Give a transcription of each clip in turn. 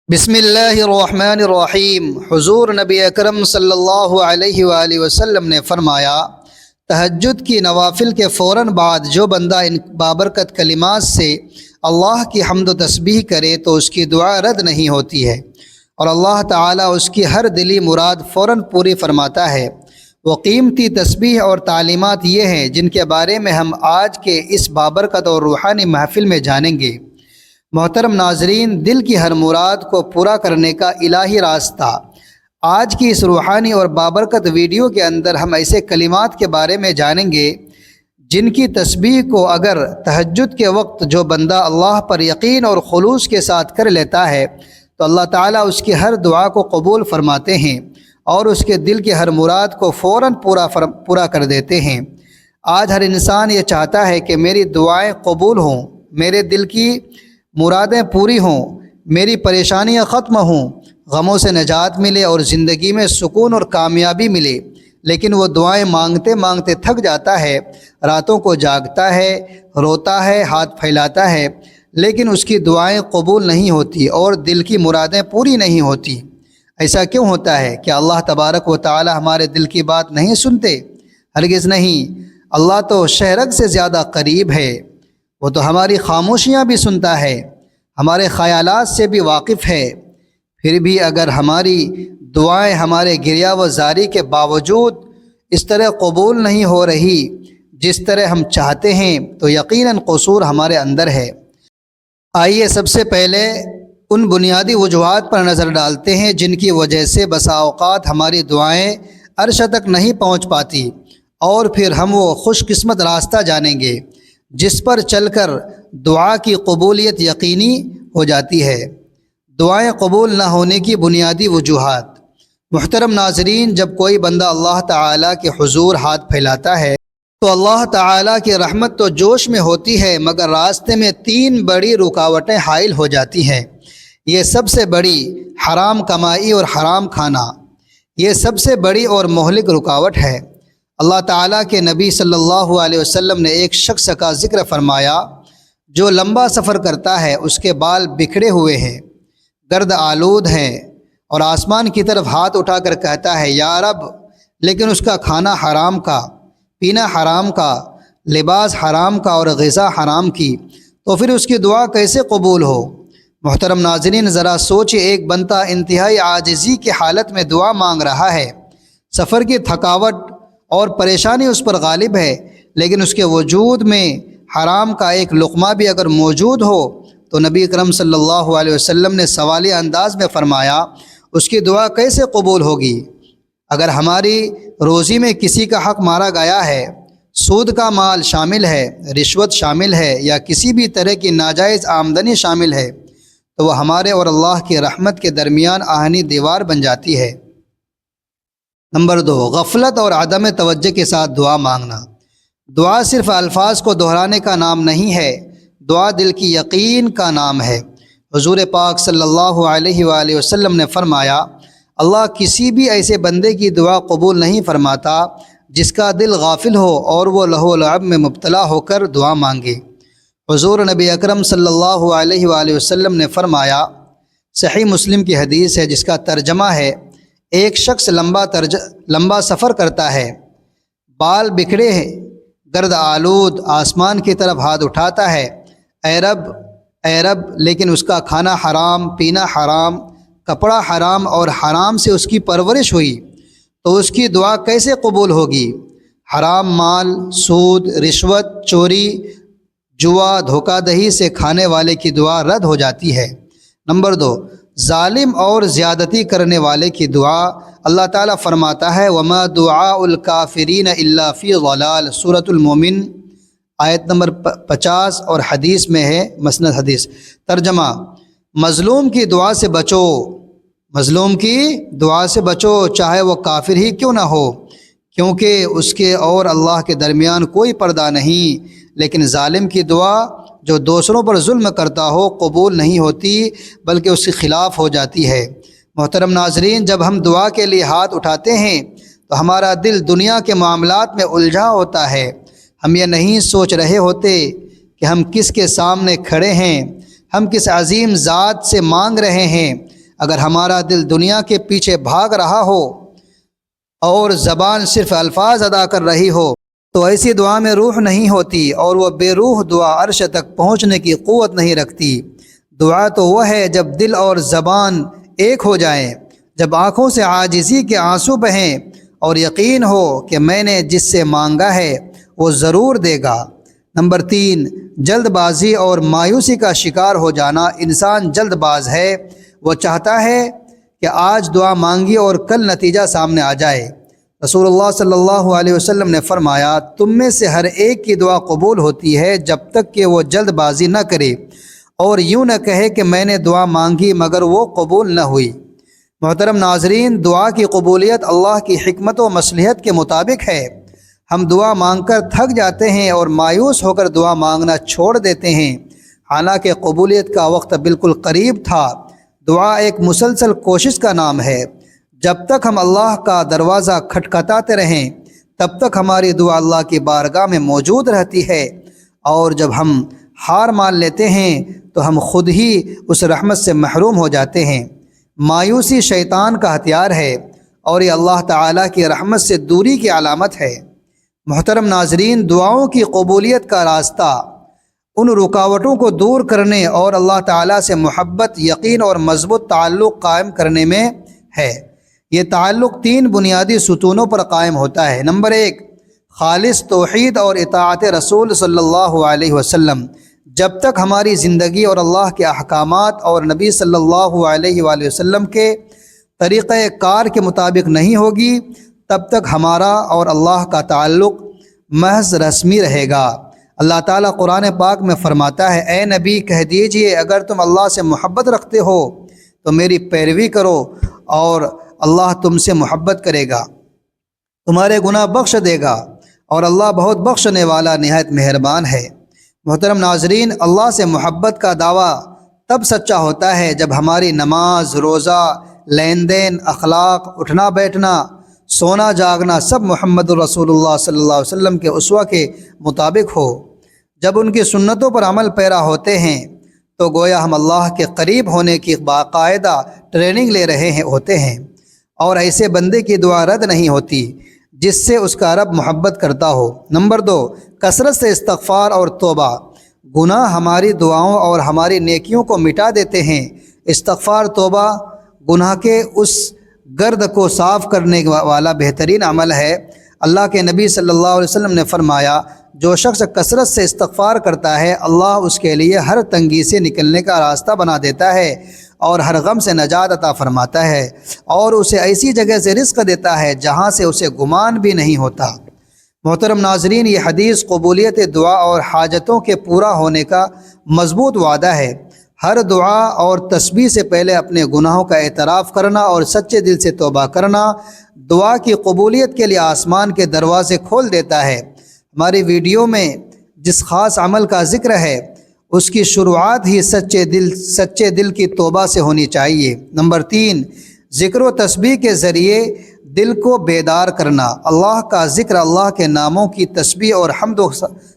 بسم اللہ الرحمن الرحیم۔ حضور نبی اکرم صلی اللہ علیہ وآلہ وسلم نے فرمایا، تہجد کی نوافل کے فوراً بعد جو بندہ ان بابرکت کلمات سے اللہ کی حمد و تسبیح کرے تو اس کی دعا رد نہیں ہوتی ہے اور اللہ تعالیٰ اس کی ہر دلی مراد فوراً پوری فرماتا ہے۔ وہ قیمتی تسبیح اور تعلیمات یہ ہیں جن کے بارے میں ہم آج کے اس بابرکت اور روحانی محفل میں جانیں گے۔ محترم ناظرین، دل کی ہر مراد کو پورا کرنے کا الہی راستہ۔ آج کی اس روحانی اور بابرکت ویڈیو کے اندر ہم ایسے کلمات کے بارے میں جانیں گے جن کی تسبیح کو اگر تہجد کے وقت جو بندہ اللہ پر یقین اور خلوص کے ساتھ کر لیتا ہے تو اللہ تعالیٰ اس کی ہر دعا کو قبول فرماتے ہیں اور اس کے دل کی ہر مراد کو فوراً پورا کر دیتے ہیں۔ آج ہر انسان یہ چاہتا ہے کہ میری دعائیں قبول ہوں، میرے دل کی مرادیں پوری ہوں، میری پریشانیاں ختم ہوں، غموں سے نجات ملے اور زندگی میں سکون اور کامیابی ملے، لیکن وہ دعائیں مانگتے مانگتے تھک جاتا ہے، راتوں کو جاگتا ہے، روتا ہے، ہاتھ پھیلاتا ہے، لیکن اس کی دعائیں قبول نہیں ہوتی اور دل کی مرادیں پوری نہیں ہوتی۔ ایسا کیوں ہوتا ہے؟ کہ اللہ تبارک و تعالی ہمارے دل کی بات نہیں سنتے؟ ہرگز نہیں۔ اللہ تو شہرگ سے زیادہ قریب ہے، وہ تو ہماری خاموشیاں بھی سنتا ہے، ہمارے خیالات سے بھی واقف ہے۔ پھر بھی اگر ہماری دعائیں ہمارے گریہ و زاری کے باوجود اس طرح قبول نہیں ہو رہی جس طرح ہم چاہتے ہیں تو یقیناً قصور ہمارے اندر ہے۔ آئیے سب سے پہلے ان بنیادی وجوہات پر نظر ڈالتے ہیں جن کی وجہ سے بسا اوقات ہماری دعائیں عرش تک نہیں پہنچ پاتی، اور پھر ہم وہ خوش قسمت راستہ جانیں گے جس پر چل کر دعا کی قبولیت یقینی ہو جاتی ہے۔ دعائیں قبول نہ ہونے کی بنیادی وجوہات۔ محترم ناظرین، جب کوئی بندہ اللہ تعالیٰ کے حضور ہاتھ پھیلاتا ہے تو اللہ تعالیٰ کی رحمت تو جوش میں ہوتی ہے، مگر راستے میں 3 بڑی رکاوٹیں حائل ہو جاتی ہیں۔ یہ سب سے بڑی حرام کمائی اور حرام کھانا، یہ سب سے بڑی اور مہلک رکاوٹ ہے۔ اللہ تعالیٰ کے نبی صلی اللہ علیہ وسلم نے ایک شخص کا ذکر فرمایا جو لمبا سفر کرتا ہے، اس کے بال بکھڑے ہوئے ہیں، گرد آلود ہیں، اور آسمان کی طرف ہاتھ اٹھا کر کہتا ہے یا رب، لیکن اس کا کھانا حرام کا، پینا حرام کا، لباس حرام کا اور غذا حرام کی، تو پھر اس کی دعا کیسے قبول ہو؟ محترم ناظرین، ذرا سوچیں، ایک بندہ انتہائی عاجزی کی حالت میں دعا مانگ رہا ہے، سفر کی تھکاوٹ اور پریشانی اس پر غالب ہے، لیکن اس کے وجود میں حرام کا ایک لقمہ بھی اگر موجود ہو تو نبی اکرم صلی اللہ علیہ وسلم نے سوالیہ انداز میں فرمایا اس کی دعا کیسے قبول ہوگی؟ اگر ہماری روزی میں کسی کا حق مارا گیا ہے، سود کا مال شامل ہے، رشوت شامل ہے، یا کسی بھی طرح کی ناجائز آمدنی شامل ہے تو وہ ہمارے اور اللہ کی رحمت کے درمیان آہنی دیوار بن جاتی ہے۔ نمبر 2، غفلت اور عدم توجہ کے ساتھ دعا مانگنا۔ دعا صرف الفاظ کو دہرانے کا نام نہیں ہے، دعا دل کی یقین کا نام ہے۔ حضور پاک صلی اللہ علیہ وآلہ وسلم نے فرمایا، اللہ کسی بھی ایسے بندے کی دعا قبول نہیں فرماتا جس کا دل غافل ہو اور وہ لہو و لعب میں مبتلا ہو کر دعا مانگے۔ حضور نبی اکرم صلی اللہ علیہ وآلہ وسلم نے فرمایا، صحیح مسلم کی حدیث ہے جس کا ترجمہ ہے، ایک شخص لمبا سفر کرتا ہے، بال بکھڑے ہیں، گرد آلود، آسمان کی طرف ہاتھ اٹھاتا ہے، اے رب، اے رب، لیکن اس کا کھانا حرام، پینا حرام، کپڑا حرام اور حرام سے اس کی پرورش ہوئی، تو اس کی دعا کیسے قبول ہوگی؟ حرام مال، سود، رشوت، چوری، جوا، دھوکہ دہی سے کھانے والے کی دعا رد ہو جاتی ہے۔ نمبر 2، ظالم اور زیادتی کرنے والے کی دعا۔ اللہ تعالیٰ فرماتا ہے وَمَا دُعَاءُ الْكَافِرِينَ إِلَّا فِي ضَلَالٍ، سورۃ المومن آیت نمبر 50، اور حدیث میں ہے مسند حدیث۔ ترجمہ، مظلوم کی دعا سے بچو، مظلوم کی دعا سے بچو، چاہے وہ کافر ہی کیوں نہ ہو، کیونکہ اس کے اور اللہ کے درمیان کوئی پردہ نہیں۔ لیکن ظالم کی دعا جو دوسروں پر ظلم کرتا ہو قبول نہیں ہوتی بلکہ اس کے خلاف ہو جاتی ہے۔ محترم ناظرین، جب ہم دعا کے لیے ہاتھ اٹھاتے ہیں تو ہمارا دل دنیا کے معاملات میں الجھا ہوتا ہے، ہم یہ نہیں سوچ رہے ہوتے کہ ہم کس کے سامنے کھڑے ہیں، ہم کس عظیم ذات سے مانگ رہے ہیں، اگر ہمارا دل دنیا کے پیچھے بھاگ رہا ہو اور زبان صرف الفاظ ادا کر رہی ہو تو ایسی دعا میں روح نہیں ہوتی، اور وہ بے روح دعا عرش تک پہنچنے کی قوت نہیں رکھتی۔ دعا تو وہ ہے جب دل اور زبان ایک ہو جائیں، جب آنکھوں سے عاجزی کے آنسو بہیں اور یقین ہو کہ میں نے جس سے مانگا ہے وہ ضرور دے گا۔ نمبر 3، جلد بازی اور مایوسی کا شکار ہو جانا۔ انسان جلد باز ہے، وہ چاہتا ہے کہ آج دعا مانگی اور کل نتیجہ سامنے آ جائے۔ رسول اللہ صلی اللہ علیہ وسلم نے فرمایا، تم میں سے ہر ایک کی دعا قبول ہوتی ہے جب تک کہ وہ جلد بازی نہ کرے اور یوں نہ کہے کہ میں نے دعا مانگی مگر وہ قبول نہ ہوئی۔ محترم ناظرین، دعا کی قبولیت اللہ کی حکمت و مصلحت کے مطابق ہے۔ ہم دعا مانگ کر تھک جاتے ہیں اور مایوس ہو کر دعا مانگنا چھوڑ دیتے ہیں، حالانکہ قبولیت کا وقت بالکل قریب تھا۔ دعا ایک مسلسل کوشش کا نام ہے۔ جب تک ہم اللہ کا دروازہ کھٹکھٹاتے رہیں تب تک ہماری دعا اللہ کی بارگاہ میں موجود رہتی ہے، اور جب ہم ہار مان لیتے ہیں تو ہم خود ہی اس رحمت سے محروم ہو جاتے ہیں۔ مایوسی شیطان کا ہتھیار ہے اور یہ اللہ تعالیٰ کی رحمت سے دوری کی علامت ہے۔ محترم ناظرین، دعاؤں کی قبولیت کا راستہ ان رکاوٹوں کو دور کرنے اور اللہ تعالیٰ سے محبت، یقین اور مضبوط تعلق قائم کرنے میں ہے۔ یہ تعلق 3 بنیادی ستونوں پر قائم ہوتا ہے۔ نمبر 1، خالص توحید اور اطاعت رسول صلی اللہ علیہ وسلم۔ جب تک ہماری زندگی اور اللہ کے احکامات اور نبی صلی اللہ علیہ وآلہ وسلم کے طریقہ کار کے مطابق نہیں ہوگی تب تک ہمارا اور اللہ کا تعلق محض رسمی رہے گا۔ اللہ تعالیٰ قرآن پاک میں فرماتا ہے، اے نبی کہہ دیجئے اگر تم اللہ سے محبت رکھتے ہو تو میری پیروی کرو اور اللہ تم سے محبت کرے گا، تمہارے گناہ بخش دے گا، اور اللہ بہت بخشنے والا نہایت مہربان ہے۔ محترم ناظرین، اللہ سے محبت کا دعویٰ تب سچا ہوتا ہے جب ہماری نماز، روزہ، لین دین، اخلاق، اٹھنا بیٹھنا، سونا جاگنا سب محمد رسول اللہ صلی اللہ علیہ وسلم کے اسوہ کے مطابق ہو۔ جب ان کی سنتوں پر عمل پیرا ہوتے ہیں تو گویا ہم اللہ کے قریب ہونے کی باقاعدہ ٹریننگ لے رہے ہوتے ہیں، اور ایسے بندے کی دعا رد نہیں ہوتی جس سے اس کا رب محبت کرتا ہو۔ نمبر 2، کثرت سے استغفار اور توبہ۔ گناہ ہماری دعاؤں اور ہماری نیکیوں کو مٹا دیتے ہیں۔ استغفار، توبہ گناہ کے اس گرد کو صاف کرنے والا بہترین عمل ہے۔ اللہ کے نبی صلی اللہ علیہ وسلم نے فرمایا، جو شخص کثرت سے استغفار کرتا ہے اللہ اس کے لیے ہر تنگی سے نکلنے کا راستہ بنا دیتا ہے اور ہر غم سے نجات عطا فرماتا ہے، اور اسے ایسی جگہ سے رزق دیتا ہے جہاں سے اسے گمان بھی نہیں ہوتا۔ محترم ناظرین، یہ حدیث قبولیت دعا اور حاجتوں کے پورا ہونے کا مضبوط وعدہ ہے۔ ہر دعا اور تسبیح سے پہلے اپنے گناہوں کا اعتراف کرنا اور سچے دل سے توبہ کرنا دعا کی قبولیت کے لیے آسمان کے دروازے کھول دیتا ہے۔ ہماری ویڈیو میں جس خاص عمل کا ذکر ہے اس کی شروعات ہی سچے دل کی توبہ سے ہونی چاہیے۔ نمبر 3، ذکر و تسبیح کے ذریعے دل کو بیدار کرنا۔ اللہ کا ذکر، اللہ کے ناموں کی تسبیح اور حمد و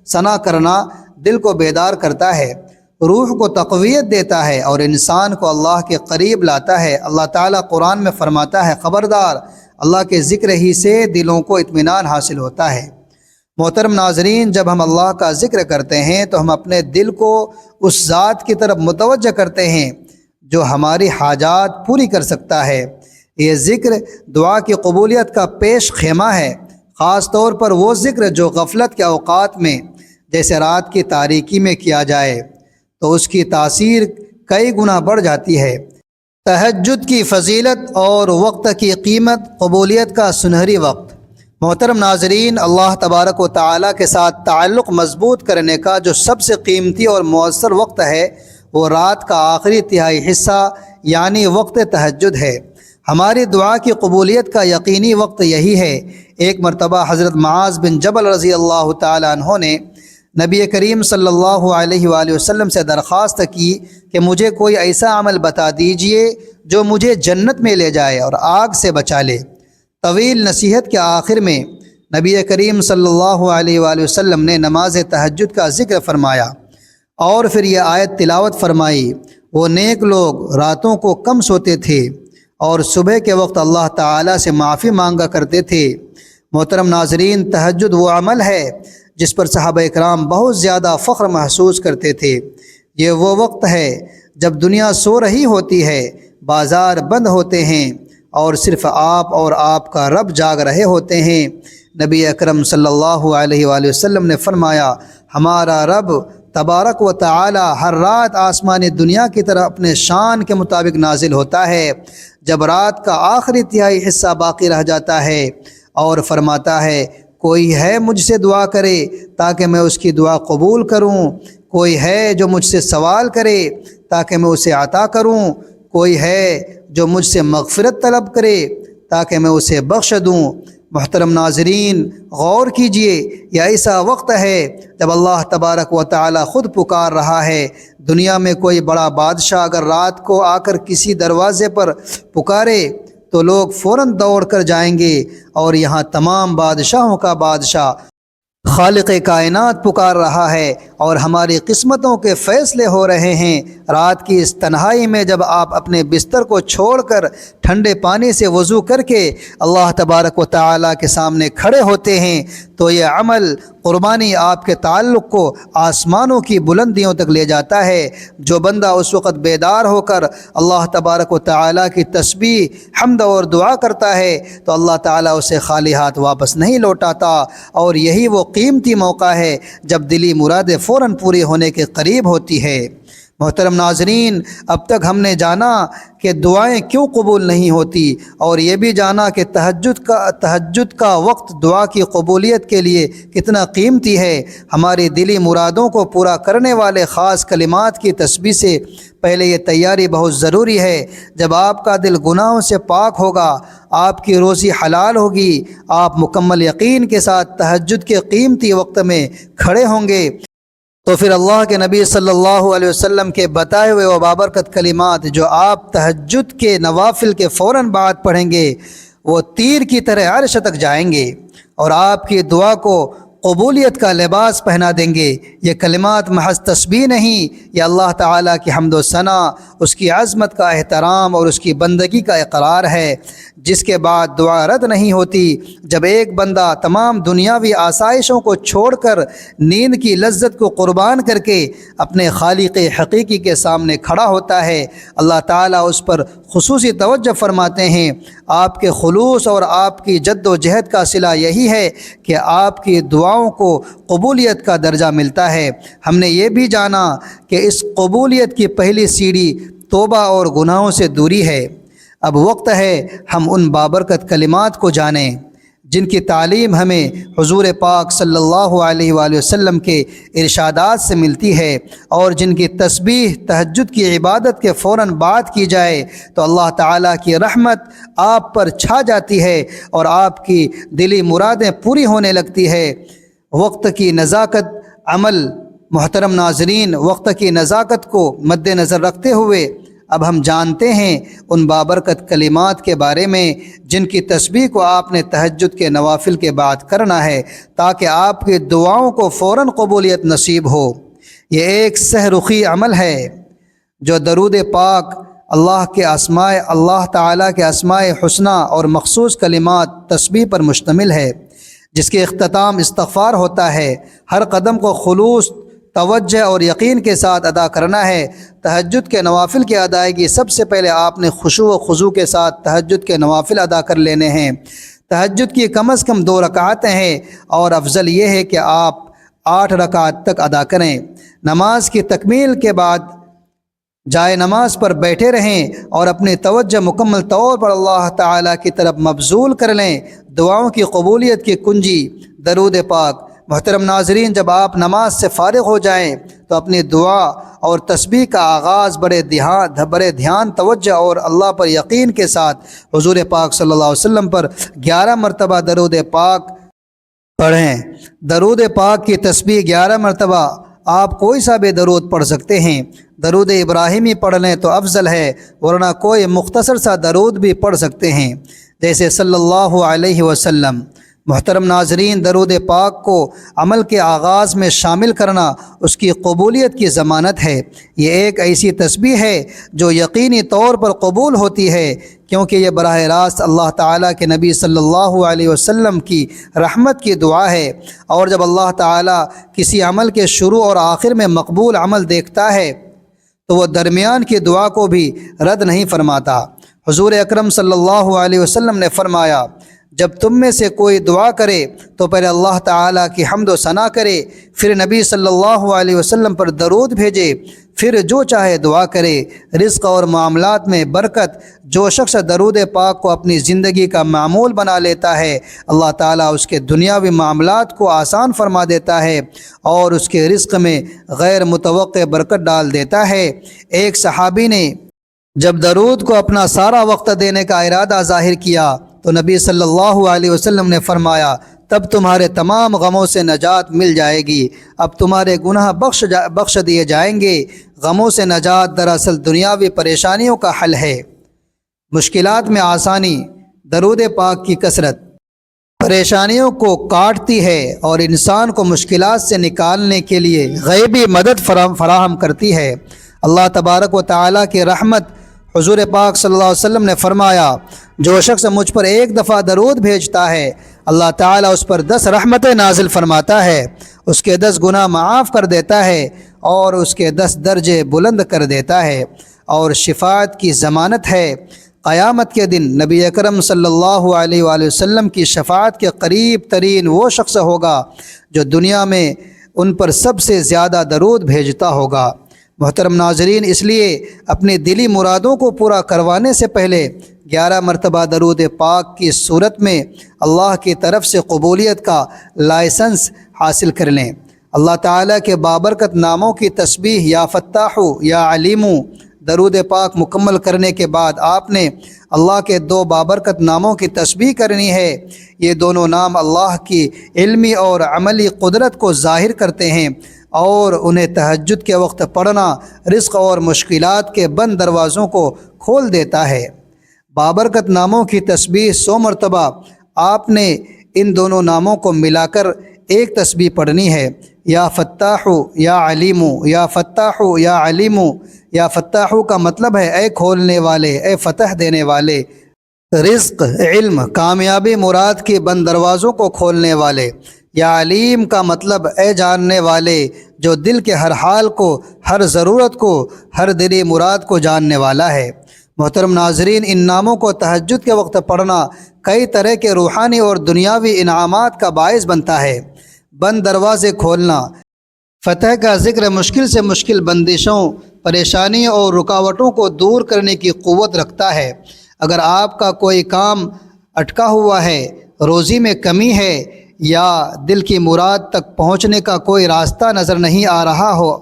ثنا کرنا دل کو بیدار کرتا ہے، روح کو تقویت دیتا ہے اور انسان کو اللہ کے قریب لاتا ہے۔ اللہ تعالیٰ قرآن میں فرماتا ہے، خبردار اللہ کے ذکر ہی سے دلوں کو اطمینان حاصل ہوتا ہے۔ محترم ناظرین، جب ہم اللہ کا ذکر کرتے ہیں تو ہم اپنے دل کو اس ذات کی طرف متوجہ کرتے ہیں جو ہماری حاجات پوری کر سکتا ہے۔ یہ ذکر دعا کی قبولیت کا پیش خیمہ ہے، خاص طور پر وہ ذکر جو غفلت کے اوقات میں جیسے رات کی تاریکی میں کیا جائے تو اس کی تاثیر کئی گنا بڑھ جاتی ہے۔ تہجد کی فضیلت اور وقت کی قیمت، قبولیت کا سنہری وقت۔ محترم ناظرین، اللہ تبارک و تعالیٰ کے ساتھ تعلق مضبوط کرنے کا جو سب سے قیمتی اور مؤثر وقت ہے وہ رات کا آخری تہائی حصہ یعنی وقت تہجد ہے۔ ہماری دعا کی قبولیت کا یقینی وقت یہی ہے۔ ایک مرتبہ حضرت معاذ بن جبل رضی اللہ تعالیٰ عنہ نے نبی کریم صلی اللہ علیہ وآلہ وسلم سے درخواست کی کہ مجھے کوئی ایسا عمل بتا دیجئے جو مجھے جنت میں لے جائے اور آگ سے بچا لے۔ طویل نصیحت کے آخر میں نبی کریم صلی اللہ علیہ وآلہ وسلم نے نماز تہجد کا ذکر فرمایا اور پھر یہ آیت تلاوت فرمائی، وہ نیک لوگ راتوں کو کم سوتے تھے اور صبح کے وقت اللہ تعالیٰ سے معافی مانگا کرتے تھے۔ محترم ناظرین، تہجد وہ عمل ہے جس پر صحابہ اکرام بہت زیادہ فخر محسوس کرتے تھے۔ یہ وہ وقت ہے جب دنیا سو رہی ہوتی ہے، بازار بند ہوتے ہیں اور صرف آپ اور آپ کا رب جاگ رہے ہوتے ہیں۔ نبی اکرم صلی اللہ علیہ وآلہ وسلم نے فرمایا، ہمارا رب تبارک و تعالی ہر رات آسمانی دنیا کی طرف اپنے شان کے مطابق نازل ہوتا ہے جب رات کا آخری تہائی حصہ باقی رہ جاتا ہے، اور فرماتا ہے، کوئی ہے مجھ سے دعا کرے تاکہ میں اس کی دعا قبول کروں، کوئی ہے جو مجھ سے سوال کرے تاکہ میں اسے عطا کروں، کوئی ہے جو مجھ سے مغفرت طلب کرے تاکہ میں اسے بخش دوں۔ محترم ناظرین، غور کیجئے، یہ ایسا وقت ہے جب اللہ تبارک و تعالی خود پکار رہا ہے۔ دنیا میں کوئی بڑا بادشاہ اگر رات کو آ کر کسی دروازے پر پکارے تو لوگ فوراً دوڑ کر جائیں گے، اور یہاں تمام بادشاہوں کا بادشاہ خالق کائنات پکار رہا ہے اور ہماری قسمتوں کے فیصلے ہو رہے ہیں۔ رات کی اس تنہائی میں جب آپ اپنے بستر کو چھوڑ کر ٹھنڈے پانی سے وضو کر کے اللہ تبارک و تعالیٰ کے سامنے کھڑے ہوتے ہیں تو یہ عمل قربانی آپ کے تعلق کو آسمانوں کی بلندیوں تک لے جاتا ہے۔ جو بندہ اس وقت بیدار ہو کر اللہ تبارک و تعالیٰ کی تسبیح، حمد اور دعا کرتا ہے تو اللہ تعالیٰ اسے خالی ہاتھ واپس نہیں لوٹاتا، اور یہی وہ قیمتی موقع ہے جب دلی مرادیں فوراً پوری ہونے کے قریب ہوتی ہے۔ محترم ناظرین، اب تک ہم نے جانا کہ دعائیں کیوں قبول نہیں ہوتی، اور یہ بھی جانا کہ تہجد کا وقت دعا کی قبولیت کے لیے کتنا قیمتی ہے۔ ہماری دلی مرادوں کو پورا کرنے والے خاص کلمات کی تسبیح سے پہلے یہ تیاری بہت ضروری ہے۔ جب آپ کا دل گناہوں سے پاک ہوگا، آپ کی روزی حلال ہوگی، آپ مکمل یقین کے ساتھ تہجد کے قیمتی وقت میں کھڑے ہوں گے، تو پھر اللہ کے نبی صلی اللہ علیہ وسلم کے بتائے ہوئے وہ بابرکت کلمات جو آپ تہجد کے نوافل کے فوراً بعد پڑھیں گے، وہ تیر کی طرح عرش تک جائیں گے اور آپ کی دعا کو قبولیت کا لباس پہنا دیں گے۔ یہ کلمات محض تسبیح نہیں، یہ اللہ تعالیٰ کی حمد و ثنا، اس کی عظمت کا احترام اور اس کی بندگی کا اقرار ہے، جس کے بعد دعا رد نہیں ہوتی۔ جب ایک بندہ تمام دنیاوی آسائشوں کو چھوڑ کر نیند کی لذت کو قربان کر کے اپنے خالق حقیقی کے سامنے کھڑا ہوتا ہے، اللہ تعالیٰ اس پر خصوصی توجہ فرماتے ہیں۔ آپ کے خلوص اور آپ کی جد و جہد کا صلہ یہی ہے کہ آپ کی دعاؤں کو قبولیت کا درجہ ملتا ہے۔ ہم نے یہ بھی جانا کہ اس قبولیت کی پہلی سیڑھی توبہ اور گناہوں سے دوری ہے۔ اب وقت ہے ہم ان بابرکت کلمات کو جانیں جن کی تعلیم ہمیں حضور پاک صلی اللہ علیہ وآلہ وسلم کے ارشادات سے ملتی ہے، اور جن کی تسبیح تہجد کی عبادت کے فوراً بعد کی جائے تو اللہ تعالیٰ کی رحمت آپ پر چھا جاتی ہے اور آپ کی دلی مرادیں پوری ہونے لگتی ہے۔ وقت کی نزاکت عمل، محترم ناظرین، وقت کی نزاکت کو مد نظر رکھتے ہوئے اب ہم جانتے ہیں ان بابرکت کلمات کے بارے میں جن کی تسبیح کو آپ نے تہجد کے نوافل کے بعد کرنا ہے تاکہ آپ کی دعاؤں کو فوراً قبولیت نصیب ہو۔ یہ ایک سہ رخی عمل ہے جو درود پاک، اللہ تعالیٰ کے اسماء حسنہ اور مخصوص کلمات تسبیح پر مشتمل ہے، جس کے اختتام استغفار ہوتا ہے۔ ہر قدم کو خلوص، توجہ اور یقین کے ساتھ ادا کرنا ہے۔ تہجد کے نوافل کی ادائیگی سب سے پہلے آپ نے خشوع و خضوع کے ساتھ تہجد کے نوافل ادا کر لینے ہیں۔ تہجد کی کم از کم 2 رکعتیں ہیں، اور افضل یہ ہے کہ آپ 8 رکعت تک ادا کریں۔ نماز کی تکمیل کے بعد جائے نماز پر بیٹھے رہیں اور اپنی توجہ مکمل طور پر اللہ تعالیٰ کی طرف مبذول کر لیں۔ دعاؤں کی قبولیت کی کنجی درود پاک۔ محترم ناظرین، جب آپ نماز سے فارغ ہو جائیں تو اپنی دعا اور تسبیح کا آغاز بڑے دھیان، توجہ اور اللہ پر یقین کے ساتھ حضور پاک صلی اللہ علیہ وسلم پر 11 مرتبہ درود پاک پڑھیں۔ درود پاک کی تسبیح 11 مرتبہ، آپ کوئی سا بھی درود پڑھ سکتے ہیں۔ درود ابراہیمی پڑھ لیں تو افضل ہے، ورنہ کوئی مختصر سا درود بھی پڑھ سکتے ہیں، جیسے صلی اللہ علیہ وسلم۔ محترم ناظرین، درود پاک کو عمل کے آغاز میں شامل کرنا اس کی قبولیت کی ضمانت ہے۔ یہ ایک ایسی تسبیح ہے جو یقینی طور پر قبول ہوتی ہے، کیونکہ یہ براہ راست اللہ تعالیٰ کے نبی صلی اللہ علیہ وسلم کی رحمت کی دعا ہے، اور جب اللہ تعالیٰ کسی عمل کے شروع اور آخر میں مقبول عمل دیکھتا ہے تو وہ درمیان کی دعا کو بھی رد نہیں فرماتا۔ حضور اکرم صلی اللہ علیہ وسلم نے فرمایا، جب تم میں سے کوئی دعا کرے تو پہلے اللہ تعالیٰ کی حمد و ثنا کرے، پھر نبی صلی اللہ علیہ وسلم پر درود بھیجے، پھر جو چاہے دعا کرے۔ رزق اور معاملات میں برکت، جو شخص درود پاک کو اپنی زندگی کا معمول بنا لیتا ہے، اللہ تعالیٰ اس کے دنیاوی معاملات کو آسان فرما دیتا ہے اور اس کے رزق میں غیر متوقع برکت ڈال دیتا ہے۔ ایک صحابی نے جب درود کو اپنا سارا وقت دینے کا ارادہ ظاہر کیا تو نبی صلی اللہ علیہ وسلم نے فرمایا، تب تمہارے تمام غموں سے نجات مل جائے گی، اب تمہارے گناہ بخش دیے جائیں گے۔ غموں سے نجات دراصل دنیاوی پریشانیوں کا حل ہے۔ مشکلات میں آسانی، درود پاک کی کثرت پریشانیوں کو کاٹتی ہے اور انسان کو مشکلات سے نکالنے کے لیے غیبی مدد فراہم کرتی ہے۔ اللہ تبارک و تعالیٰ کی رحمت، حضور پاک صلی اللہ علیہ وسلم نے فرمایا، جو شخص مجھ پر ایک دفعہ درود بھیجتا ہے، اللہ تعالیٰ اس پر 10 رحمتیں نازل فرماتا ہے، اس کے 10 گناہ معاف کر دیتا ہے اور اس کے 10 درجے بلند کر دیتا ہے، اور شفاعت کی ضمانت ہے۔ قیامت کے دن نبی اکرم صلی اللہ علیہ وآلہ وسلم کی شفاعت کے قریب ترین وہ شخص ہوگا جو دنیا میں ان پر سب سے زیادہ درود بھیجتا ہوگا۔ محترم ناظرین، اس لیے اپنی دلی مرادوں کو پورا کروانے سے پہلے 11 مرتبہ درود پاک کی صورت میں اللہ کی طرف سے قبولیت کا لائسنس حاصل کر لیں۔ اللہ تعالیٰ کے بابرکت ناموں کی تسبیح یا فتاح یا علیم درود پاک مکمل کرنے کے بعد آپ نے اللہ کے 2 بابرکت ناموں کی تسبیح کرنی ہے۔ یہ دونوں نام اللہ کی علمی اور عملی قدرت کو ظاہر کرتے ہیں اور انہیں تہجد کے وقت پڑھنا رزق اور مشکلات کے بند دروازوں کو کھول دیتا ہے۔ بابرکت ناموں کی تسبیح 100 مرتبہ آپ نے ان دونوں ناموں کو ملا کر ایک تسبیح پڑھنی ہے، یا فتاح یا علیم، یا فتاح یا علیم۔ یا فتاح کا مطلب ہے اے کھولنے والے، اے فتح دینے والے۔ رزق، علم، کامیابی، مراد کے بند دروازوں کو کھولنے والے۔ یا علیم کا مطلب اے جاننے والے، جو دل کے ہر حال کو، ہر ضرورت کو، ہر دلی مراد کو جاننے والا ہے۔ محترم ناظرین، ان ناموں کو تہجد کے وقت پڑھنا کئی طرح کے روحانی اور دنیاوی انعامات کا باعث بنتا ہے۔ بند دروازے کھولنا، فتح کا ذکر مشکل سے مشکل بندشوں، پریشانیوں اور رکاوٹوں کو دور کرنے کی قوت رکھتا ہے۔ اگر آپ کا کوئی کام اٹکا ہوا ہے، روزی میں کمی ہے، یا دل کی مراد تک پہنچنے کا کوئی راستہ نظر نہیں آ رہا ہو،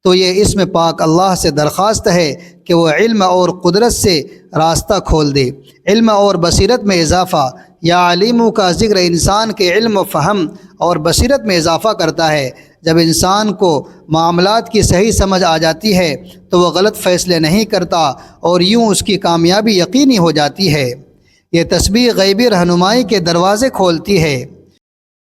تو یہ اسم پاک اللہ سے درخواست ہے کہ وہ علم اور قدرت سے راستہ کھول دے۔ علم اور بصیرت میں اضافہ، یا علیم کا ذکر انسان کے علم و فہم اور بصیرت میں اضافہ کرتا ہے۔ جب انسان کو معاملات کی صحیح سمجھ آ جاتی ہے تو وہ غلط فیصلے نہیں کرتا اور یوں اس کی کامیابی یقینی ہو جاتی ہے۔ یہ تسبیح غیبی رہنمائی کے دروازے کھولتی ہے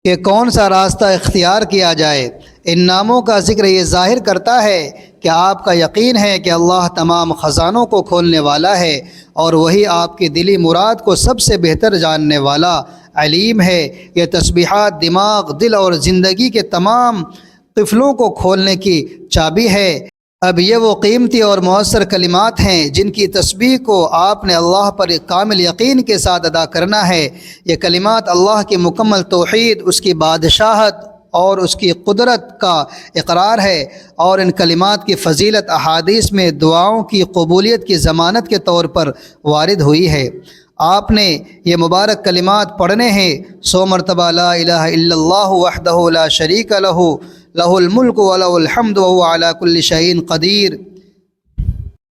کہ کون سا راستہ اختیار کیا جائے۔ ان ناموں کا ذکر یہ ظاہر کرتا ہے کہ آپ کا یقین ہے کہ اللہ تمام خزانوں کو کھولنے والا ہے اور وہی آپ کی دلی مراد کو سب سے بہتر جاننے والا علیم ہے۔ یہ تسبیحات دماغ، دل اور زندگی کے تمام قفلوں کو کھولنے کی چابی ہے۔ اب یہ وہ قیمتی اور مؤثر کلمات ہیں جن کی تسبیح کو آپ نے اللہ پر کامل یقین کے ساتھ ادا کرنا ہے۔ یہ کلمات اللہ کی مکمل توحید، اس کی بادشاہت اور اس کی قدرت کا اقرار ہے، اور ان کلمات کی فضیلت احادیث میں دعاؤں کی قبولیت کی ضمانت کے طور پر وارد ہوئی ہے۔ آپ نے یہ مبارک کلمات پڑھنے ہیں 100 مرتبہ لا الہ الا اللہ وحدہ لا شریک لہ، لہ الملک ولہ الحمد وہو علی کل شیء قدیر۔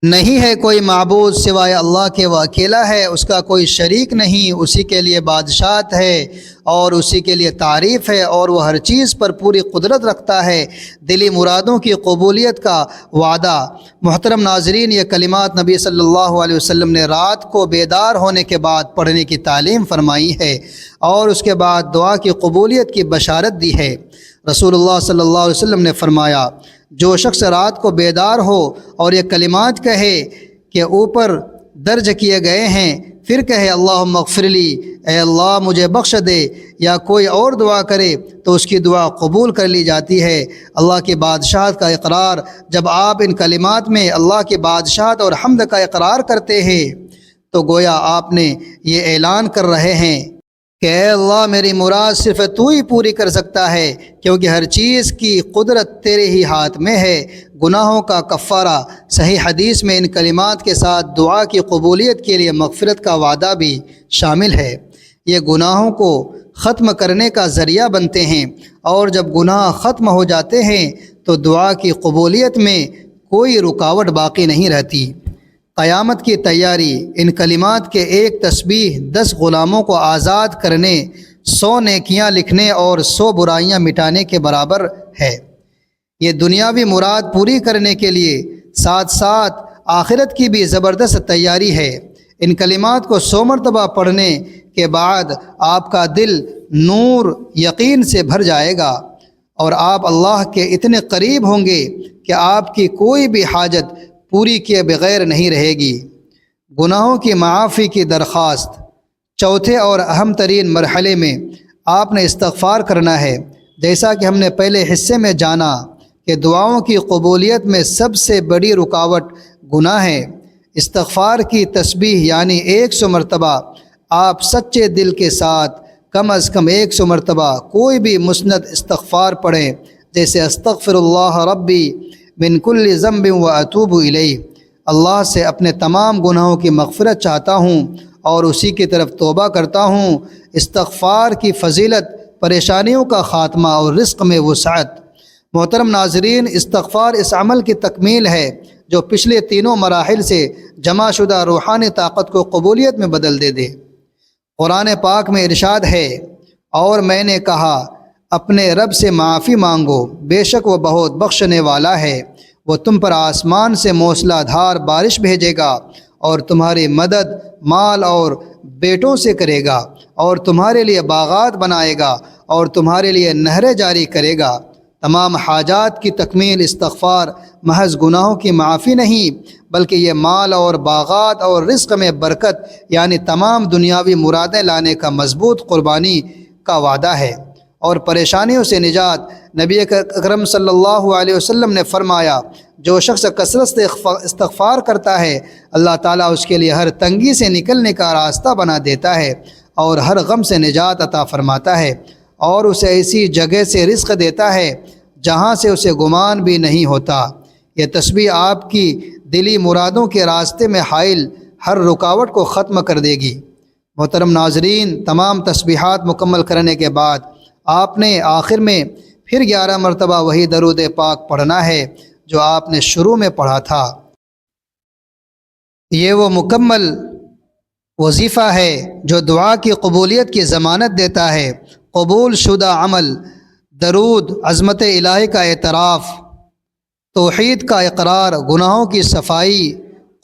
نہیں ہے کوئی معبود سوائے اللہ کے، وہ اکیلا ہے، اس کا کوئی شریک نہیں، اسی کے لیے بادشاہت ہے اور اسی کے لیے تعریف ہے، اور وہ ہر چیز پر پوری قدرت رکھتا ہے۔ دلی مرادوں کی قبولیت کا وعدہ۔ محترم ناظرین، یہ کلمات نبی صلی اللہ علیہ وسلم نے رات کو بیدار ہونے کے بعد پڑھنے کی تعلیم فرمائی ہے اور اس کے بعد دعا کی قبولیت کی بشارت دی ہے۔ رسول اللہ صلی اللہ علیہ وسلم نے فرمایا، جو شخص رات کو بیدار ہو اور یہ کلمات کہے کہ اوپر درج کیے گئے ہیں، پھر کہے اللہم اغفر لی، اے اللہ مجھے بخش دے، یا کوئی اور دعا کرے تو اس کی دعا قبول کر لی جاتی ہے۔ اللہ کی بادشاہت کا اقرار۔ جب آپ ان کلمات میں اللہ کی بادشاہت اور حمد کا اقرار کرتے ہیں تو گویا آپ نے یہ اعلان کر رہے ہیں کہ اے اللہ، میری مراد صرف تو ہی پوری کر سکتا ہے، کیونکہ ہر چیز کی قدرت تیرے ہی ہاتھ میں ہے۔ گناہوں کا کفارہ۔ صحیح حدیث میں ان کلمات کے ساتھ دعا کی قبولیت کے لیے مغفرت کا وعدہ بھی شامل ہے۔ یہ گناہوں کو ختم کرنے کا ذریعہ بنتے ہیں، اور جب گناہ ختم ہو جاتے ہیں تو دعا کی قبولیت میں کوئی رکاوٹ باقی نہیں رہتی۔ قیامت کی تیاری۔ ان کلمات کے ایک تسبیح 10 غلاموں کو آزاد کرنے، 100 نیکیاں لکھنے اور 100 برائیاں مٹانے کے برابر ہے۔ یہ دنیاوی مراد پوری کرنے کے لیے ساتھ ساتھ آخرت کی بھی زبردست تیاری ہے۔ ان کلمات کو 100 مرتبہ پڑھنے کے بعد آپ کا دل نور یقین سے بھر جائے گا اور آپ اللہ کے اتنے قریب ہوں گے کہ آپ کی کوئی بھی حاجت پوری کیے بغیر نہیں رہے گی۔ گناہوں کی معافی کی درخواست۔ چوتھے اور اہم ترین مرحلے میں آپ نے استغفار کرنا ہے۔ جیسا کہ ہم نے پہلے حصے میں جانا کہ دعاؤں کی قبولیت میں سب سے بڑی رکاوٹ گناہ ہے۔ استغفار کی تسبیح یعنی 100 مرتبہ آپ سچے دل کے ساتھ کم از کم 100 مرتبہ کوئی بھی مسند استغفار پڑھیں، جیسے استغفر اللہ ربی من کل ذنب و اتوب الیہ، اللہ سے اپنے تمام گناہوں کی مغفرت چاہتا ہوں اور اسی کی طرف توبہ کرتا ہوں۔ استغفار کی فضیلت، پریشانیوں کا خاتمہ اور رزق میں وسعت۔ محترم ناظرین، استغفار اس عمل کی تکمیل ہے جو پچھلے تینوں مراحل سے جمع شدہ روحانی طاقت کو قبولیت میں بدل دے۔ قرآن پاک میں ارشاد ہے، اور میں نے کہا اپنے رب سے معافی مانگو، بے شک وہ بہت بخشنے والا ہے، وہ تم پر آسمان سے موسلا دھار بارش بھیجے گا اور تمہاری مدد مال اور بیٹوں سے کرے گا، اور تمہارے لیے باغات بنائے گا اور تمہارے لیے نہریں جاری کرے گا۔ تمام حاجات کی تکمیل استغفار محض گناہوں کی معافی نہیں، بلکہ یہ مال اور باغات اور رزق میں برکت یعنی تمام دنیاوی مرادیں لانے کا مضبوط قربانی کا وعدہ ہے، اور پریشانیوں سے نجات۔ نبی اکرم صلی اللہ علیہ وسلم نے فرمایا، جو شخص کثرت سے استغفار کرتا ہے، اللہ تعالیٰ اس کے لیے ہر تنگی سے نکلنے کا راستہ بنا دیتا ہے اور ہر غم سے نجات عطا فرماتا ہے، اور اسے ایسی جگہ سے رزق دیتا ہے جہاں سے اسے گمان بھی نہیں ہوتا۔ یہ تسبیح آپ کی دلی مرادوں کے راستے میں حائل ہر رکاوٹ کو ختم کر دے گی۔ محترم ناظرین، تمام تسبیحات مکمل کرنے کے بعد آپ نے آخر میں پھر 11 مرتبہ وہی درود پاک پڑھنا ہے جو آپ نے شروع میں پڑھا تھا۔ یہ وہ مکمل وظیفہ ہے جو دعا کی قبولیت کی ضمانت دیتا ہے۔ قبول شدہ عمل، درود، عظمت الہی کا اعتراف، توحید کا اقرار، گناہوں کی صفائی۔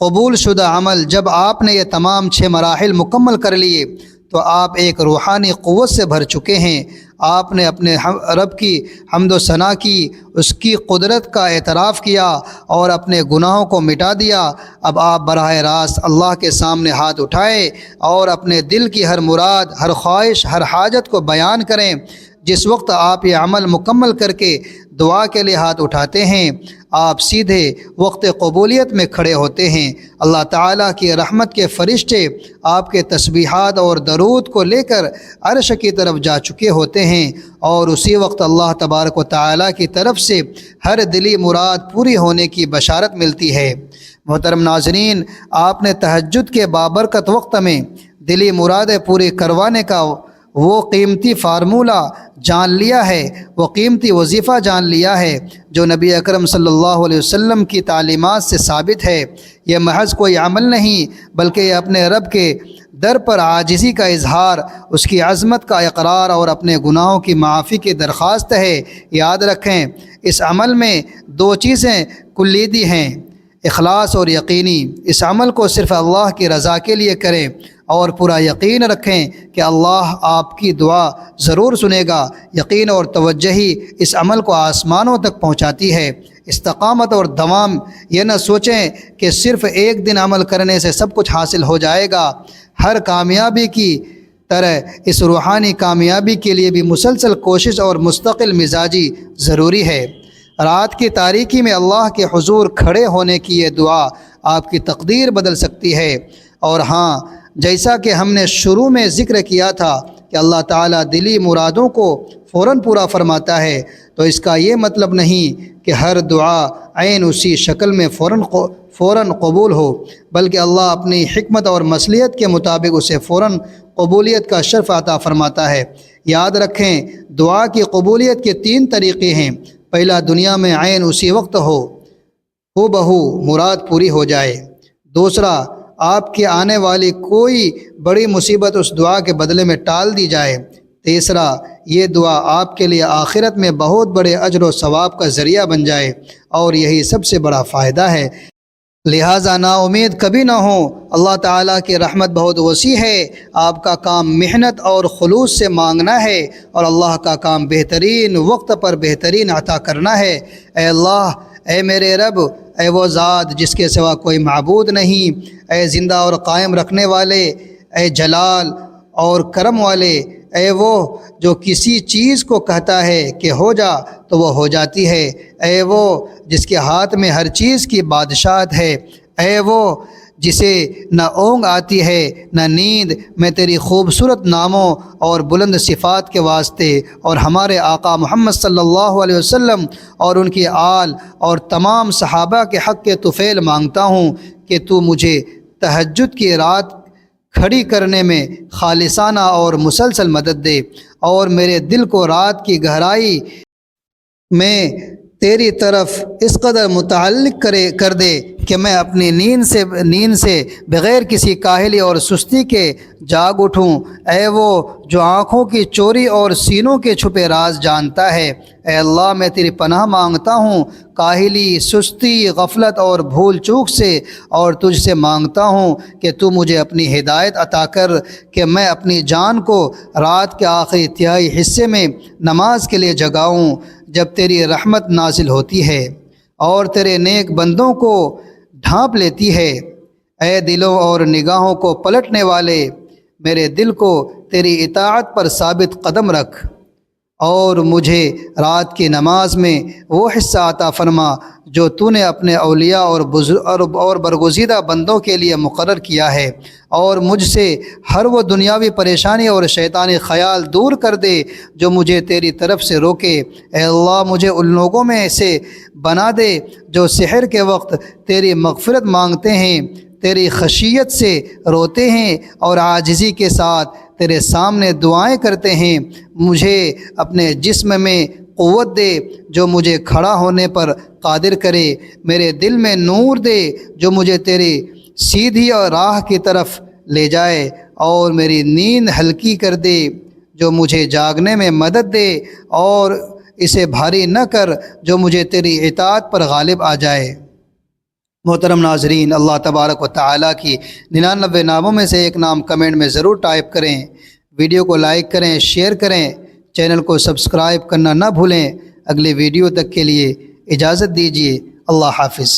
قبول شدہ عمل۔ جب آپ نے یہ تمام 6 مراحل مکمل کر لیے تو آپ ایک روحانی قوت سے بھر چکے ہیں۔ آپ نے اپنے رب کی حمد و ثنا کی، اس کی قدرت کا اعتراف کیا اور اپنے گناہوں کو مٹا دیا۔ اب آپ براہ راست اللہ کے سامنے ہاتھ اٹھائیں اور اپنے دل کی ہر مراد، ہر خواہش، ہر حاجت کو بیان کریں۔ جس وقت آپ یہ عمل مکمل کر کے دعا کے لیے ہاتھ اٹھاتے ہیں، آپ سیدھے وقت قبولیت میں کھڑے ہوتے ہیں۔ اللہ تعالیٰ کی رحمت کے فرشتے آپ کے تسبیحات اور درود کو لے کر عرش کی طرف جا چکے ہوتے ہیں، اور اسی وقت اللہ تبارک و تعالیٰ کی طرف سے ہر دلی مراد پوری ہونے کی بشارت ملتی ہے۔ محترم ناظرین، آپ نے تہجد کے بابرکت وقت میں دلی مرادیں پوری کروانے کا وہ قیمتی فارمولہ جان لیا ہے، وہ قیمتی وظیفہ جان لیا ہے جو نبی اکرم صلی اللہ علیہ وسلم کی تعلیمات سے ثابت ہے۔ یہ محض کوئی عمل نہیں بلکہ یہ اپنے رب کے در پر عاجزی کا اظہار، اس کی عظمت کا اقرار اور اپنے گناہوں کی معافی کی درخواست ہے۔ یاد رکھیں اس عمل میں دو چیزیں کلیدی ہیں، اخلاص اور یقینی۔ اس عمل کو صرف اللہ کی رضا کے لیے کریں اور پورا یقین رکھیں کہ اللہ آپ کی دعا ضرور سنے گا۔ یقین اور توجہ ہی اس عمل کو آسمانوں تک پہنچاتی ہے۔ استقامت اور دوام، یہ نہ سوچیں کہ صرف ایک دن عمل کرنے سے سب کچھ حاصل ہو جائے گا۔ ہر کامیابی کی طرح اس روحانی کامیابی کے لیے بھی مسلسل کوشش اور مستقل مزاجی ضروری ہے۔ رات کی تاریکی میں اللہ کے حضور کھڑے ہونے کی یہ دعا آپ کی تقدیر بدل سکتی ہے۔ اور ہاں، جیسا کہ ہم نے شروع میں ذکر کیا تھا کہ اللہ تعالیٰ دلی مرادوں کو فوراً پورا فرماتا ہے، تو اس کا یہ مطلب نہیں کہ ہر دعا عین اسی شکل میں فوراً قبول ہو، بلکہ اللہ اپنی حکمت اور مصلحت کے مطابق اسے فوراً قبولیت کا شرف عطا فرماتا ہے۔ یاد رکھیں دعا کی قبولیت کے 3 طریقے ہیں۔ پہلا، دنیا میں عین اسی وقت ہو بہو مراد پوری ہو جائے۔ دوسرا، آپ کی آنے والی کوئی بڑی مصیبت اس دعا کے بدلے میں ٹال دی جائے۔ تیسرا، یہ دعا آپ کے لیے آخرت میں بہت بڑے اجر و ثواب کا ذریعہ بن جائے، اور یہی سب سے بڑا فائدہ ہے۔ لہٰذا نا امید کبھی نہ ہو، اللہ تعالیٰ کی رحمت بہت وسیع ہے۔ آپ کا کام محنت اور خلوص سے مانگنا ہے، اور اللہ کا کام بہترین وقت پر بہترین عطا کرنا ہے۔ اے اللہ، اے میرے رب، اے وہ ذات جس کے سوا کوئی معبود نہیں، اے زندہ اور قائم رکھنے والے، اے جلال اور کرم والے، اے وہ جو کسی چیز کو کہتا ہے کہ ہو جا تو وہ ہو جاتی ہے، اے وہ جس کے ہاتھ میں ہر چیز کی بادشاہت ہے، اے وہ جسے نہ اونگ آتی ہے نہ نیند، میں تیری خوبصورت ناموں اور بلند صفات کے واسطے اور ہمارے آقا محمد صلی اللہ علیہ وسلم اور ان کی آل اور تمام صحابہ کے حق کے طفیل مانگتا ہوں کہ تو مجھے تہجد کی رات کھڑی کرنے میں خالصانہ اور مسلسل مدد دے، اور میرے دل کو رات کی گہرائی میں تیری طرف اس قدر متعلق کر دے کہ میں اپنی نیند سے بغیر کسی کاہلی اور سستی کے جاگ اٹھوں۔ اے وہ جو آنکھوں کی چوری اور سینوں کے چھپے راز جانتا ہے، اے اللہ میں تیری پناہ مانگتا ہوں کاہلی، سستی، غفلت اور بھول چوک سے، اور تجھ سے مانگتا ہوں کہ تو مجھے اپنی ہدایت عطا کر کہ میں اپنی جان کو رات کے آخری تہائی حصے میں نماز کے لیے جگاؤں، جب تیری رحمت نازل ہوتی ہے اور تیرے نیک بندوں کو ڈھانپ لیتی ہے۔ اے دلوں اور نگاہوں کو پلٹنے والے، میرے دل کو تیری اطاعت پر ثابت قدم رکھ، اور مجھے رات کی نماز میں وہ حصہ عطا فرما جو تو نے اپنے اولیاء اور برگزیدہ بندوں کے لیے مقرر کیا ہے، اور مجھ سے ہر وہ دنیاوی پریشانی اور شیطانی خیال دور کر دے جو مجھے تیری طرف سے روکے۔ اے اللہ، مجھے ان لوگوں میں سے بنا دے جو سحر کے وقت تیری مغفرت مانگتے ہیں، تیری خشیت سے روتے ہیں اور عاجزی کے ساتھ تیرے سامنے دعائیں کرتے ہیں۔ مجھے اپنے جسم میں قوت دے جو مجھے کھڑا ہونے پر قادر کرے، میرے دل میں نور دے جو مجھے تیری سیدھی اور راہ کی طرف لے جائے، اور میری نیند ہلکی کر دے جو مجھے جاگنے میں مدد دے، اور اسے بھاری نہ کر جو مجھے تیری اطاعت پر غالب آ جائے۔ محترم ناظرین، اللہ تبارک و تعالیٰ کی 99 ناموں میں سے ایک نام کمنٹ میں ضرور ٹائپ کریں، ویڈیو کو لائک کریں، شیئر کریں، چینل کو سبسکرائب کرنا نہ بھولیں۔ اگلے ویڈیو تک کے لیے اجازت دیجیے۔ اللہ حافظ۔